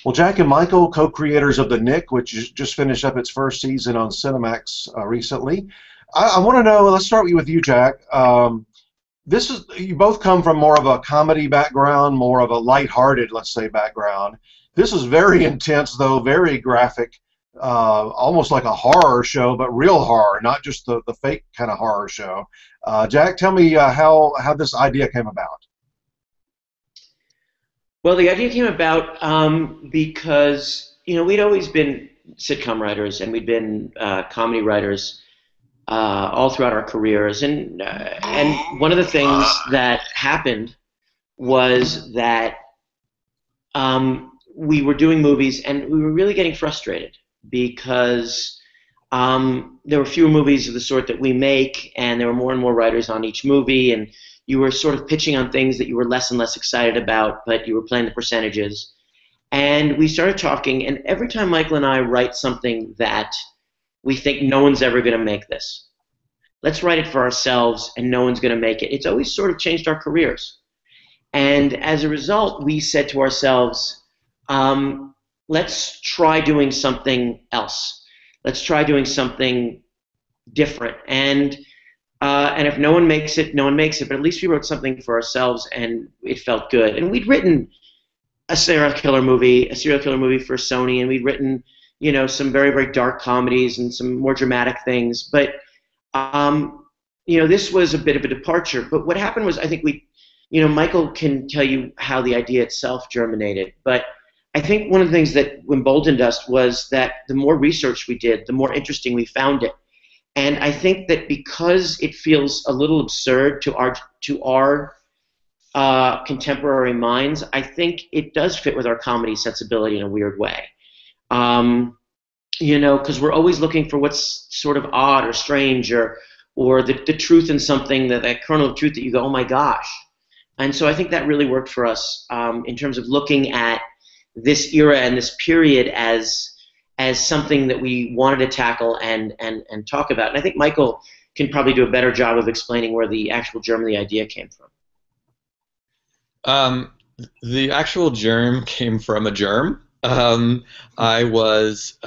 Well, Jack and Michael, co-creators of the Knick, which just finished up its first season on Cinemax recently. I want to know. Let's start with you, Jack. This is you both come from more of a comedy background, more of a lighthearted, let's say, background. This is very intense, though, very graphic, almost like a horror show, but real horror, not just the fake kind of horror show. Jack, tell me how this idea came about. Well, the idea came about because we'd always been sitcom writers and we'd been comedy writers all throughout our careers, and one of the things that happened was that we were doing movies and we were really getting frustrated because there were fewer movies of the sort that we make, and there were more and more writers on each movie, and you were sort of pitching on things that you were less and less excited about, but you were playing the percentages. And we started talking, and every time Michael and I write something that we think no one's ever going to make this, let's write it for ourselves and no one's going to make it. It's always sort of changed our careers. And as a result, we said to ourselves, let's try doing something else. Let's try doing something different. And if no one makes it, no one makes it. But at least we wrote something for ourselves, and it felt good. And we'd written a serial killer movie for Sony, and we'd written, some very, very dark comedies and some more dramatic things. But this was a bit of a departure. But what happened was, I think Michael can tell you how the idea itself germinated. But I think one of the things that emboldened us was that the more research we did, the more interesting we found it. And I think that because it feels a little absurd to our contemporary minds, I think it does fit with our comedy sensibility in a weird way. Because we're always looking for what's sort of odd or strange or the truth in something, that kernel of truth that you go, oh my gosh. And so I think that really worked for us in terms of looking at this era and this period as something that we wanted to tackle and talk about. And I think Michael can probably do a better job of explaining where the actual germ of the idea came from. The actual germ came from a germ. I was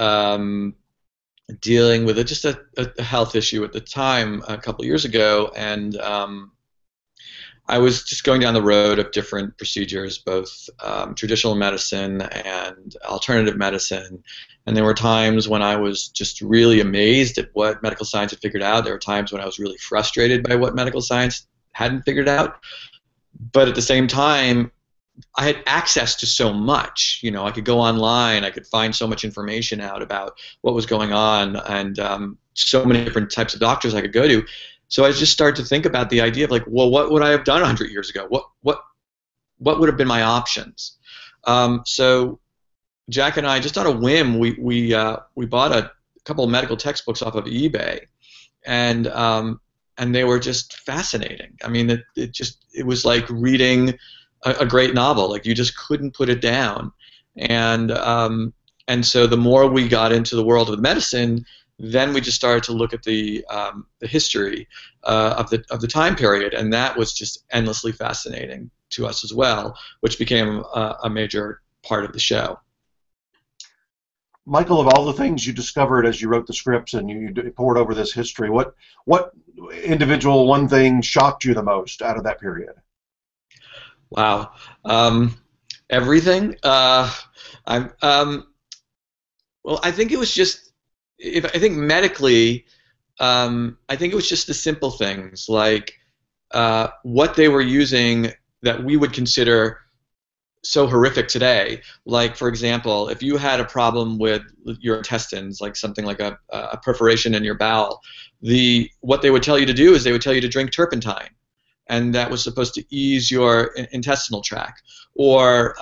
dealing with just a health issue at the time a couple years ago, and I was just going down the road of different procedures, both traditional medicine and alternative medicine. And there were times when I was just really amazed at what medical science had figured out. There were times when I was really frustrated by what medical science hadn't figured out. But at the same time, I had access to so much. I could go online, I could find so much information out about what was going on, and so many different types of doctors I could go to. So I just started to think about the idea of well, what would I have done 100 years ago? What would have been my options? So Jack and I, just on a whim, we bought a couple of medical textbooks off of eBay, and they were just fascinating. I mean, it was like reading a great novel. Like, you just couldn't put it down. And so the more we got into the world of medicine, then we just started to look at the history of the time period, and that was just endlessly fascinating to us as well, which became a major part of the show. Michael, of all the things you discovered as you wrote the scripts and you poured over this history, what individual one thing shocked you the most out of that period? Wow, everything. Well, I think it was just. I think medically, I think it was just the simple things, like what they were using that we would consider so horrific today. Like, for example, if you had a problem with your intestines, like something like a perforation in your bowel, what they would tell you to do is they would tell you to drink turpentine, and that was supposed to ease your intestinal tract. Or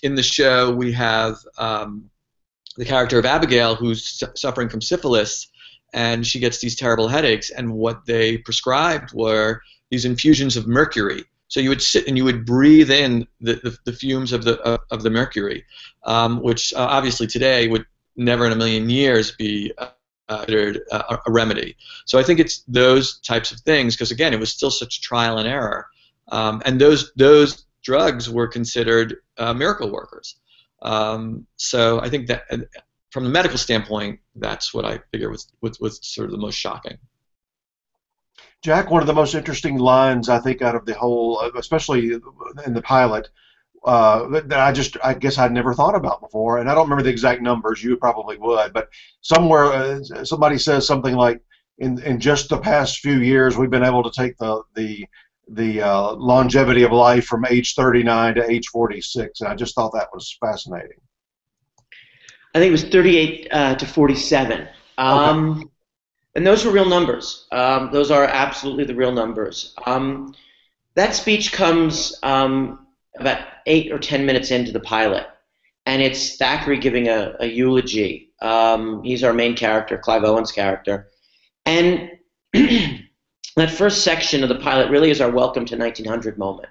in the show, we have the character of Abigail, who's suffering from syphilis, and she gets these terrible headaches, and what they prescribed were these infusions of mercury. So you would sit and you would breathe in the fumes of the mercury, which obviously today would never in a million years be considered a remedy. So I think it's those types of things, because again, it was still such trial and error, and those drugs were considered miracle workers. So I think that from the medical standpoint, that's what I figure was sort of the most shocking. Jack, one of the most interesting lines I think out of the whole, especially in the pilot, that I guess I'd never thought about before, and I don't remember the exact numbers. You probably would, but somewhere somebody says something like, "In just the past few years, we've been able to take the longevity of life from age 39 to age 46," and I just thought that was fascinating. I think it was 38 to 47. Okay. And those were real numbers. Those are absolutely the real numbers. That speech comes about 8 or 10 minutes into the pilot, and it's Thackeray giving a eulogy. He's our main character, Clive Owen's character. And that first section of the pilot really is our welcome to 1900 moment.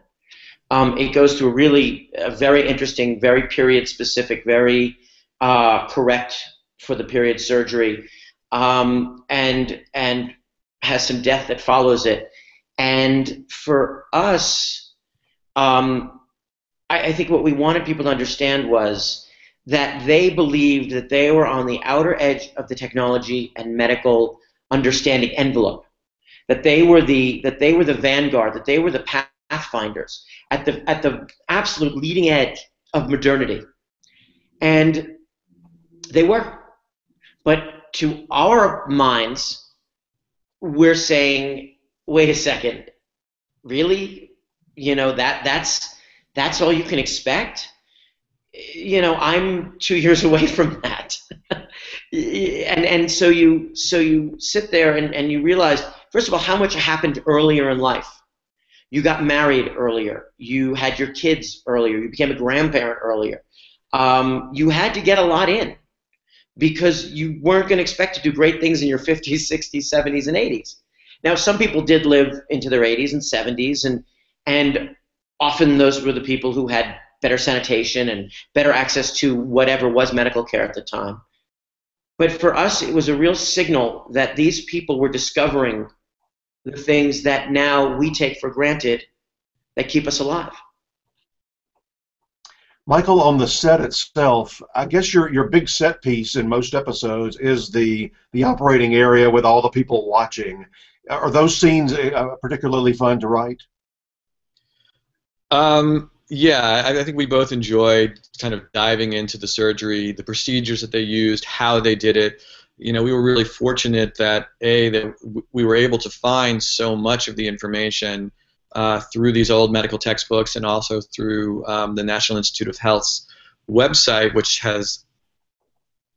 It goes through a very interesting, very period-specific, very correct for the period surgery, and has some death that follows it. And for us, I think what we wanted people to understand was that they believed that they were on the outer edge of the technology and medical understanding envelope, that they were the vanguard, that they were the pathfinders at the absolute leading edge of modernity, and they were. But to our minds, we're saying, wait a second, really? That's all you can expect? I'm 2 years away from that. and so you sit there and you realize, first of all, how much happened earlier in life. You got married earlier. You had your kids earlier. You became a grandparent earlier. You had to get a lot in because you weren't going to expect to do great things in your 50s, 60s, 70s, and 80s. Now, some people did live into their 80s and 70s, and often those were the people who had better sanitation and better access to whatever was medical care at the time. But for us, it was a real signal that these people were discovering the things that now we take for granted that keep us alive. Michael, on the set itself, I guess your big set piece in most episodes is the operating area with all the people watching. Are those scenes particularly fun to write? Yeah, I think we both enjoyed kind of diving into the surgery, the procedures that they used, how they did it. We were really fortunate that we were able to find so much of the information through these old medical textbooks and also through the National Institute of Health's website, which has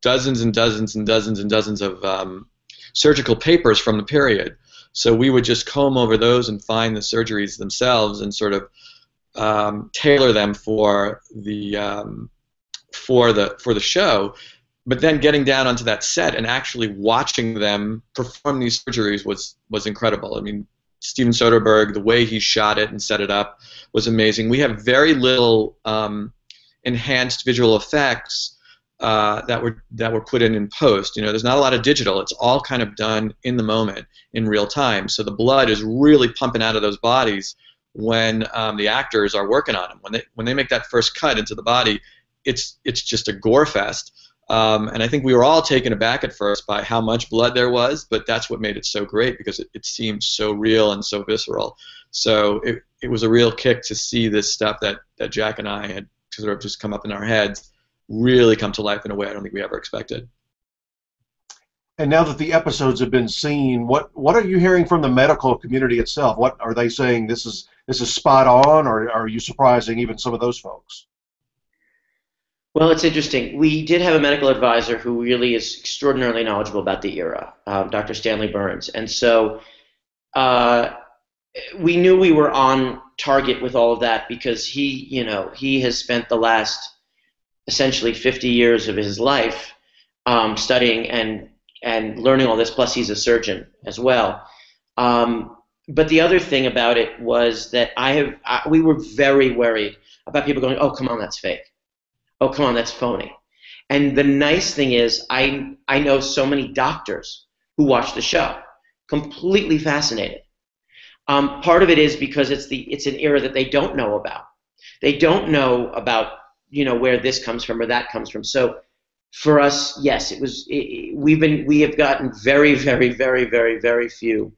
dozens and dozens and dozens and dozens of surgical papers from the period. So we would just comb over those and find the surgeries themselves and sort of tailor them for the show. But then getting down onto that set and actually watching them perform these surgeries was incredible. I mean, Steven Soderbergh, the way he shot it and set it up was amazing. We have very little enhanced visual effects that were put in post. There's not a lot of digital. It's all kind of done in the moment, in real time. So the blood is really pumping out of those bodies when the actors are working on them. When they make that first cut into the body, it's just a gore fest. And I think we were all taken aback at first by how much blood there was, but that's what made it so great because it seemed so real and so visceral. So it was a real kick to see this stuff that Jack and I had sort of just come up in our heads really come to life in a way I don't think we ever expected. And now that the episodes have been seen, what are you hearing from the medical community itself? What are they saying? This is spot on, or are you surprising even some of those folks? Well, it's interesting. We did have a medical advisor who really is extraordinarily knowledgeable about the era, Dr. Stanley Burns. And so we knew we were on target with all of that because he has spent the last essentially 50 years of his life studying and learning all this, plus he's a surgeon as well. But the other thing about it was that we were very worried about people going, oh, come on, that's fake. Oh, come on, that's phony. And the nice thing is I know so many doctors who watch the show, completely fascinated. Part of it is because it's an era that they don't know about. They don't know about where this comes from or that comes from. So for us, yes, we have gotten very, very, very, very, very few,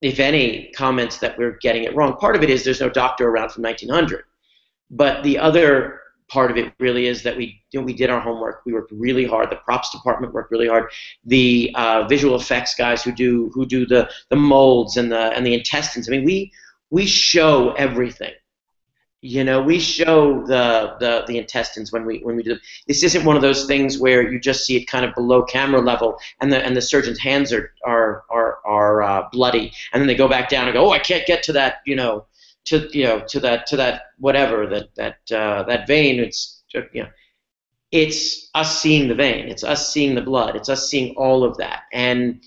if any, comments that we're getting it wrong. Part of it is there's no doctor around from 1900, but the other part of it really is that we did our homework. We worked really hard. The props department worked really hard. The visual effects guys who do the molds and the intestines. I mean, we show everything. We show the intestines when we do. This isn't one of those things where you just see it kind of below camera level, and the surgeon's hands are bloody, and then they go back down and go, oh, I can't get to that, to that whatever that vein. It's us seeing the vein. It's us seeing the blood. It's us seeing all of that, and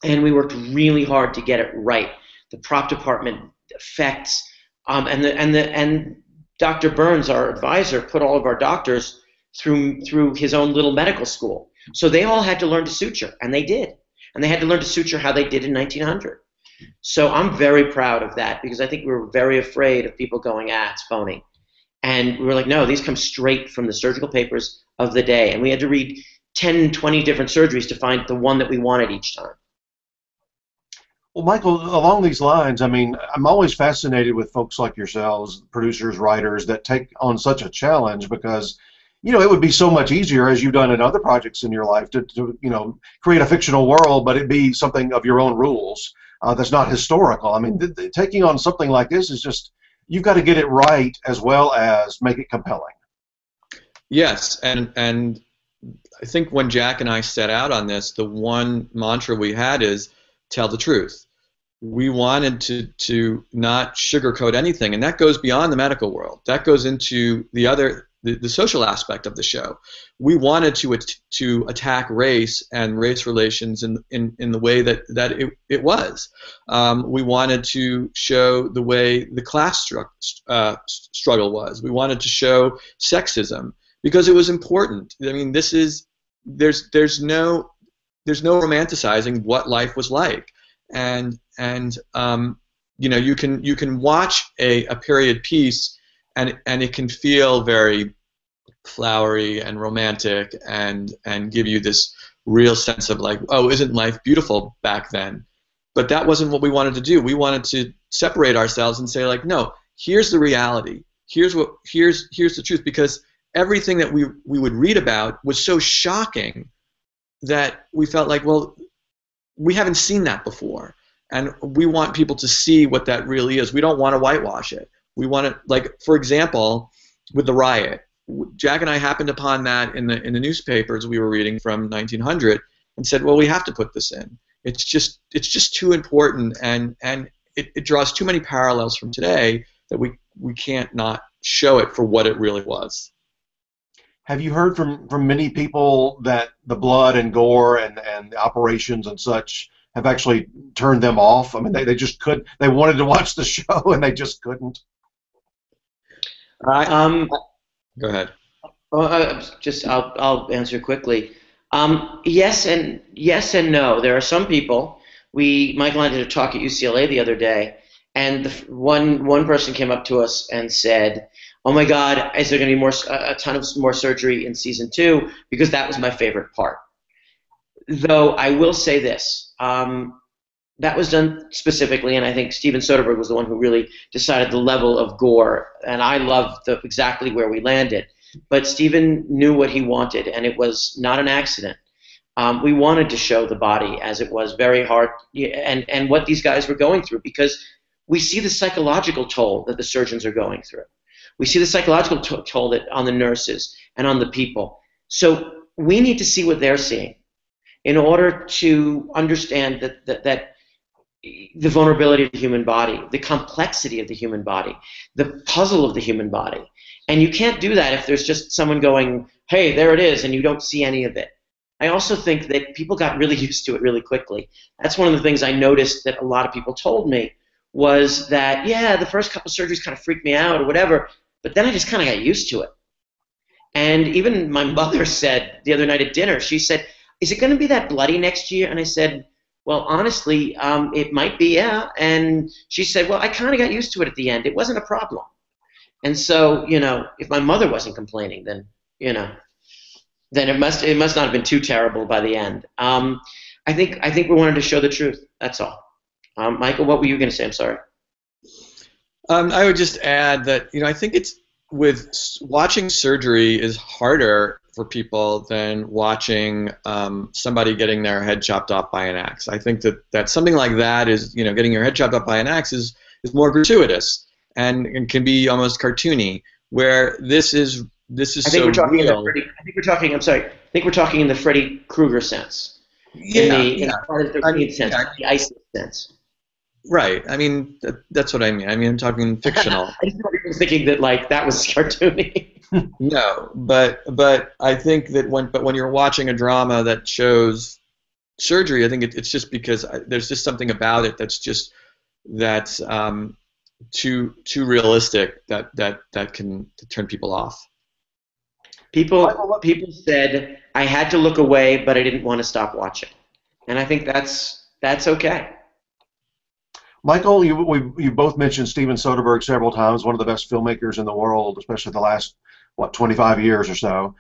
we worked really hard to get it right. The prop department, effects. And Dr. Burns, our advisor, put all of our doctors through his own little medical school. So they all had to learn to suture, and they did. And they had to learn to suture how they did in 1900. So I'm very proud of that, because I think we were very afraid of people going, it's phony. And we were like, no, these come straight from the surgical papers of the day. And we had to read 10, 20 different surgeries to find the one that we wanted each time. Well, Michael, along these lines, I mean, I'm always fascinated with folks like yourselves, producers, writers, that take on such a challenge, because, it would be so much easier, as you've done in other projects in your life, to create a fictional world, but it be something of your own rules that's not historical. I mean, taking on something like this is just, you've got to get it right as well as make it compelling. Yes, and I think when Jack and I set out on this, the one mantra we had is tell the truth. We wanted to not sugarcoat anything, and that goes beyond the medical world. That goes into the social aspect of the show. We wanted to attack race and race relations in the way that it was. We wanted to show the way the class struggle was. We wanted to show sexism because it was important. I mean, there's no romanticizing what life was like. And you can watch a period piece and it can feel very flowery and romantic and give you this real sense of like, oh, isn't life beautiful back then? But that wasn't what we wanted to do. We wanted to separate ourselves and say, like, no, here's the reality. Here's the truth, because everything that we would read about was so shocking that we felt like, well, we haven't seen that before, and we want people to see what that really is. We don't want to whitewash it. We want to, like, for example, with the riot, Jack and I happened upon that in the newspapers we were reading from 1900, and said, well, we have to put this in. It's just too important, and it draws too many parallels from today that we can't not show it for what it really was. Have you heard from many people that the blood and gore and the operations and such have actually turned them off? I mean, they just couldn't. They wanted to watch the show and they just couldn't. Go ahead. I'll answer quickly. Yes and no. There are some people. Michael and I did a talk at UCLA the other day, and one person came up to us and said, oh my God, is there going to be a ton of more surgery in season 2? Because that was my favorite part. Though I will say this, that was done specifically, and I think Steven Soderbergh was the one who really decided the level of gore, and I loved exactly where we landed. But Steven knew what he wanted, and it was not an accident. We wanted to show the body as it was, very hard, and what these guys were going through, because we see the psychological toll that the surgeons are going through. We see the psychological toll that on the nurses and on the people. So we need to see what they're seeing in order to understand that the vulnerability of the human body, the complexity of the human body, the puzzle of the human body. And you can't do that if there's just someone going, hey, there it is, and you don't see any of it. I also think that people got really used to it really quickly. That's one of the things I noticed that a lot of people told me, was that, yeah, the first couple surgeries kind of freaked me out or whatever, but then I just kind of got used to it. And even my mother said the other night at dinner, she said, is it going to be that bloody next year? And I said, well, honestly, it might be, yeah. And she said, well, I kind of got used to it at the end. It wasn't a problem. And so, if my mother wasn't complaining, then then it must not have been too terrible by the end. I think we wanted to show the truth. That's all. Michael, what were you going to say? I'm sorry. I would just add that I think it's watching surgery is harder for people than watching somebody getting their head chopped off by an axe. I think that something like that is getting your head chopped off by an axe is more gratuitous and can be almost cartoony. Where this is I think so we're talking real. I think we're talking. I'm sorry. I think we're talking in the Freddy Krueger sense. In the Friday the 13th sense, the ISIS sense. Right. I mean, that's what I mean. I mean, I'm talking fictional. I just was thinking that that was cartoony. No, but I think that when you're watching a drama that shows surgery, I think it's just because there's just something about it that's too realistic that can turn people off. People said I had to look away, but I didn't want to stop watching, and I think that's okay. Michael, you both mentioned Steven Soderbergh several times, one of the best filmmakers in the world, especially the last 25 years or so.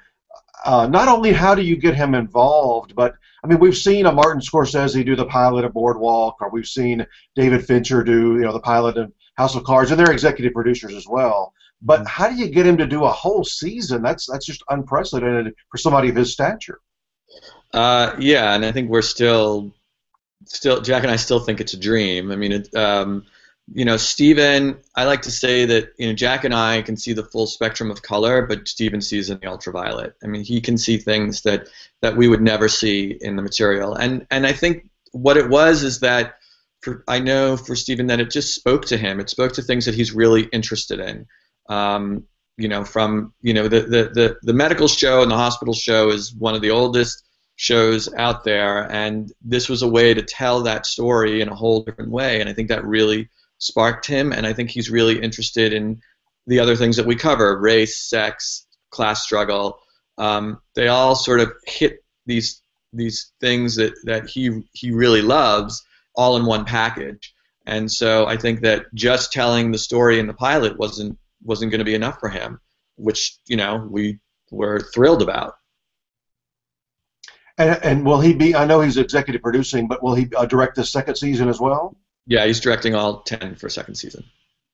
Not only how do you get him involved, but I mean we've seen a Martin Scorsese do the pilot of Boardwalk, or we've seen David Fincher do the pilot of House of Cards, and they're executive producers as well. But how do you get him to do a whole season? That's just unprecedented for somebody of his stature. Yeah, and I think we're still Jack and I still think it's a dream. I mean, Steven, I like to say that Jack and I can see the full spectrum of color, but Steven sees in the ultraviolet. I mean, he can see things that we would never see in the material. And I think what it was is that I know for Steven that it just spoke to him. It spoke to things that he's really interested in. From the medical show and the hospital show is one of the oldest shows out there, and this was a way to tell that story in a whole different way, and I think that really sparked him, and I think he's really interested in the other things that we cover: race, sex, class struggle. They all sort of hit these things that he really loves all in one package, and so I think that just telling the story in the pilot wasn't going to be enough for him, which we were thrilled about. And will he be? I know he's executive producing, but will he direct the second season as well? Yeah, he's directing all 10 for second season.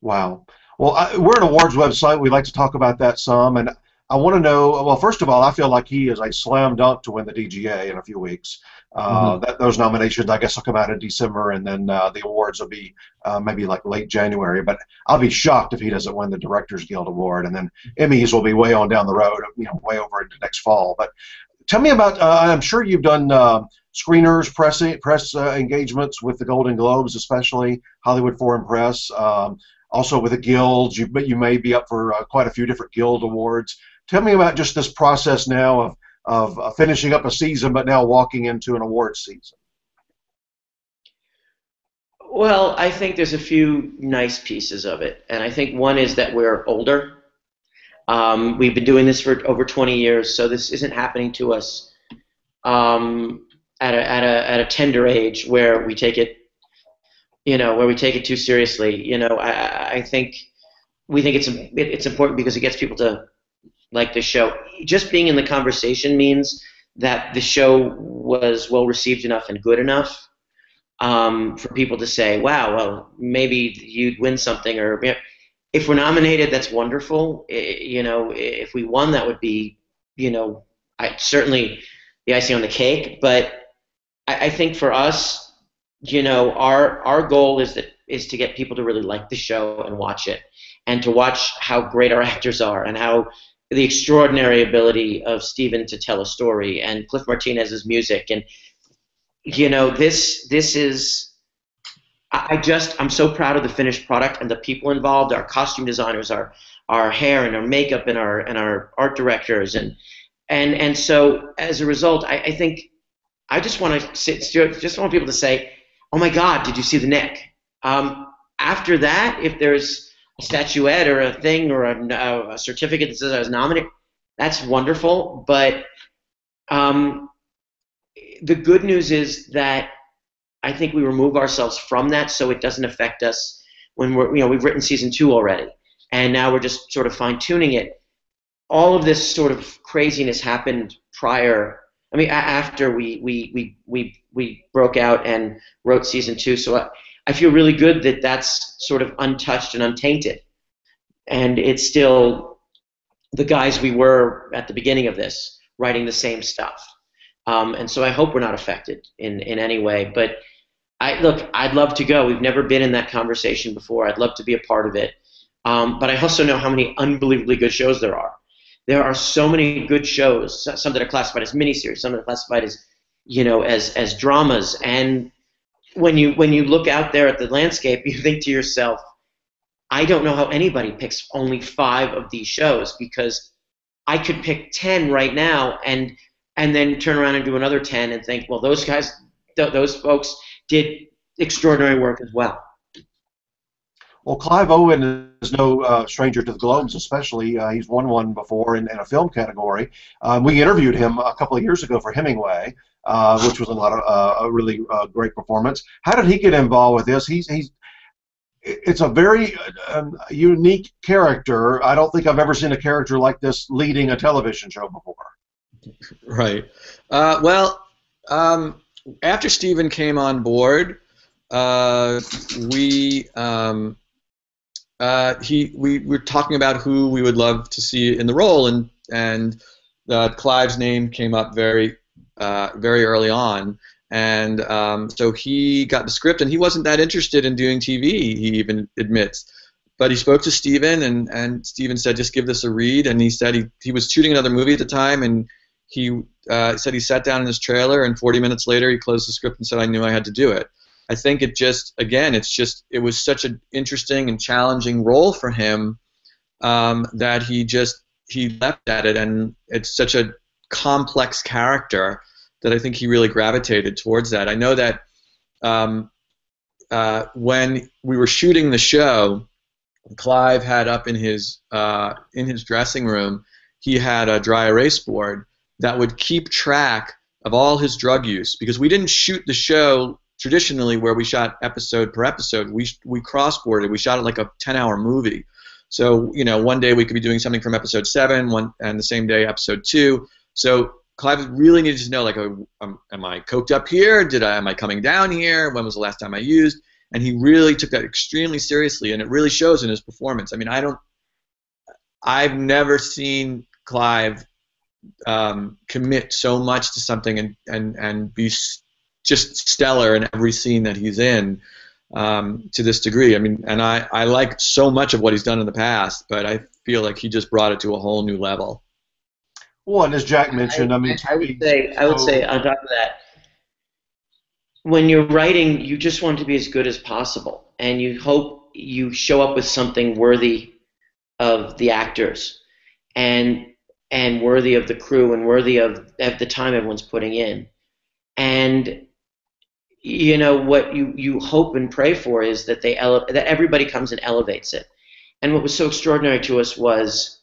Wow. Well, we're an awards website. We like to talk about that some, and I want to know. Well, first of all, I feel like he is a slam dunk to win the DGA in a few weeks. Those nominations, I guess, will come out in December, and then the awards will be maybe like late January. But I'll be shocked if he doesn't win the Directors Guild Award, and then Emmys will be way on down the road, way over into next fall. But tell me about. I'm sure you've done screeners, press engagements with the Golden Globes, especially Hollywood Foreign Press. Also with the guilds, you may be up for quite a few different guild awards. Tell me about just this process now of finishing up a season, but now walking into an awards season. Well, I think there's a few nice pieces of it, and I think one is that we're older. We've been doing this for over 20 years, so this isn't happening to us at a tender age where we take it, too seriously. I think we think it's important because it gets people to like the show. Just being in the conversation means that the show was well received enough and good enough for people to say, "Wow, well, maybe you'd win something," or if we're nominated, that's wonderful. If we won, that would be, certainly the icing on the cake. But I think for us, our goal is to get people to really like the show and watch it, and to watch how great our actors are, and how the extraordinary ability of Steven to tell a story, and Cliff Martinez's music, and this is. I'm so proud of the finished product and the people involved, our costume designers, our hair and our makeup, and our art directors, and so as a result, I think I just want people to say, "Oh my God, did you see the Knick?" After that, if there's a statuette or a thing or a certificate that says I was nominated, that's wonderful. But the good news is that I think we remove ourselves from that, so it doesn't affect us when we've written season 2 already, and now we're just sort of fine-tuning it. All of this sort of craziness happened after we broke out and wrote season 2. So I feel really good that that's sort of untouched and untainted, and it's still the guys we were at the beginning of this, writing the same stuff. And so I hope we're not affected in any way. But I'd love to go. We've never been in that conversation before. I'd love to be a part of it. But I also know how many unbelievably good shows there are. There are so many good shows. Some that are classified as miniseries, some that are classified as, as dramas. And when you look out there at the landscape, you think to yourself, I don't know how anybody picks only 5 of these shows, because I could pick 10 right now and then turn around and do another 10 and think, well, those guys, those folks did extraordinary work as well. Well, Clive Owen is no stranger to the Globes, especially. He's won one before in a film category. We interviewed him a couple of years ago for Hemingway, which was a really great performance. How did he get involved with this? It's a very unique character. I don't think I've ever seen a character like this leading a television show before. Right. After Steven came on board, we were talking about who we would love to see in the role, and Clive's name came up very early on, and so he got the script, and he wasn't that interested in doing TV. He even admits, but he spoke to Steven, and Steven said, just give this a read, and he said he was shooting another movie at the time, and he said he sat down in his trailer, and 40 minutes later he closed the script and said, I knew I had to do it. I think it was such an interesting and challenging role for him that he left at it, and it's such a complex character that I think he really gravitated towards that. I know that when we were shooting the show, Clive had up in his dressing room, he had a dry erase board that would keep track of all his drug use, because we didn't shoot the show traditionally where we shot episode per episode. We cross-boarded. We shot it like a 10-hour movie. So, one day we could be doing something from episode 7, and the same day episode 2. So Clive really needed to know, like, am I coked up here? Am I coming down here? When was the last time I used? And he really took that extremely seriously, and it really shows in his performance. I mean, I've never seen Clive commit so much to something and be just stellar in every scene that he's in, to this degree. I mean, and I like so much of what he's done in the past, but I feel like he just brought it to a whole new level. Well, and as Jack mentioned, I would say on top of that, when you're writing, you just want to be as good as possible, and you hope you show up with something worthy of the actors, and worthy of the crew, and worthy of the time everyone's putting in. And what you hope and pray for is that that everybody comes and elevates it. And what was so extraordinary to us was,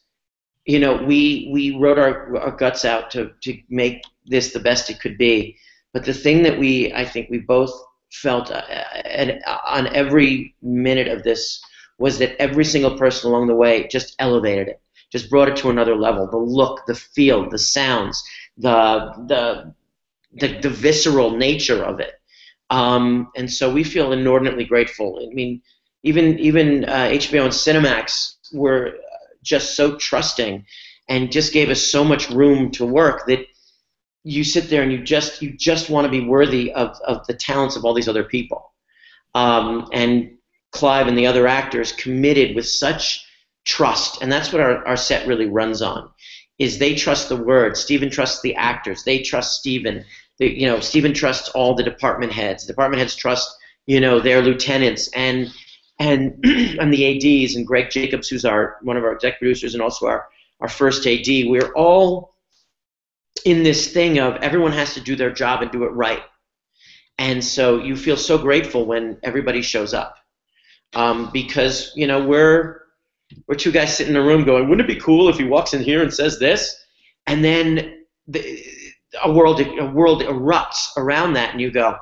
we wrote our guts out to make this the best it could be. But the thing that I think we both felt on every minute of this was that every single person along the way just elevated it, just brought it to another level. The look, the feel, the sounds, the visceral nature of it. And so we feel inordinately grateful. I mean, even HBO and Cinemax were just so trusting and just gave us so much room to work that you sit there and you just want to be worthy of the talents of all these other people. And Clive and the other actors committed with such trust, and that's what our set really runs on, is they trust the word. Steven trusts the actors. They trust Steven. Steven trusts all the department heads. The department heads trust, their lieutenants and the ADs, and Greg Jacobs, who's one of our exec producers and also our first AD. We're all in this thing of everyone has to do their job and do it right. And so you feel so grateful when everybody shows up, because we're two guys sitting in a room going, wouldn't it be cool if he walks in here and says this? And then a world erupts around that, and you go,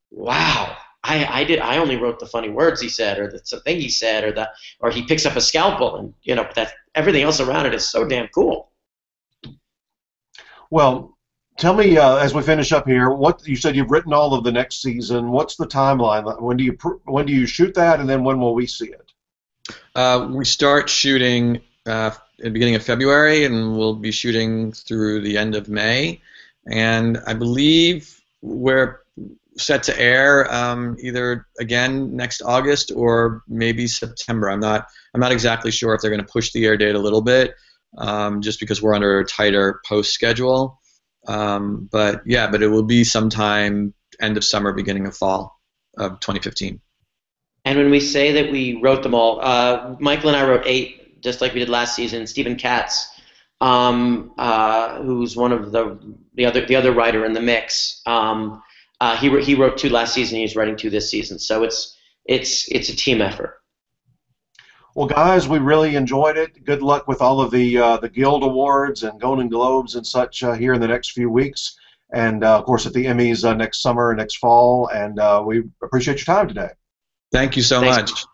wow, I only wrote the funny words he said, or the thing he said, or he picks up a scalpel, and that everything else around it is so damn cool. Well, tell me as we finish up here, what you said you've written all of the next season. What's the timeline? When do you shoot that, and then when will we see it? We start shooting at the beginning of February, and we'll be shooting through the end of May. And I believe we're set to air either again next August or maybe September. I'm not exactly sure if they're going to push the air date a little bit, just because we're under a tighter post schedule. But it will be sometime end of summer, beginning of fall of 2015. And when we say that we wrote them all, Michael and I wrote 8, just like we did last season. Stephen Katz, who's one of the other writer in the mix, he wrote 2 last season. He's writing 2 this season. So it's a team effort. Well, guys, we really enjoyed it. Good luck with all of the Guild Awards and Golden Globes and such here in the next few weeks, and of course at the Emmys next summer, next fall. And we appreciate your time today. Thank you so much.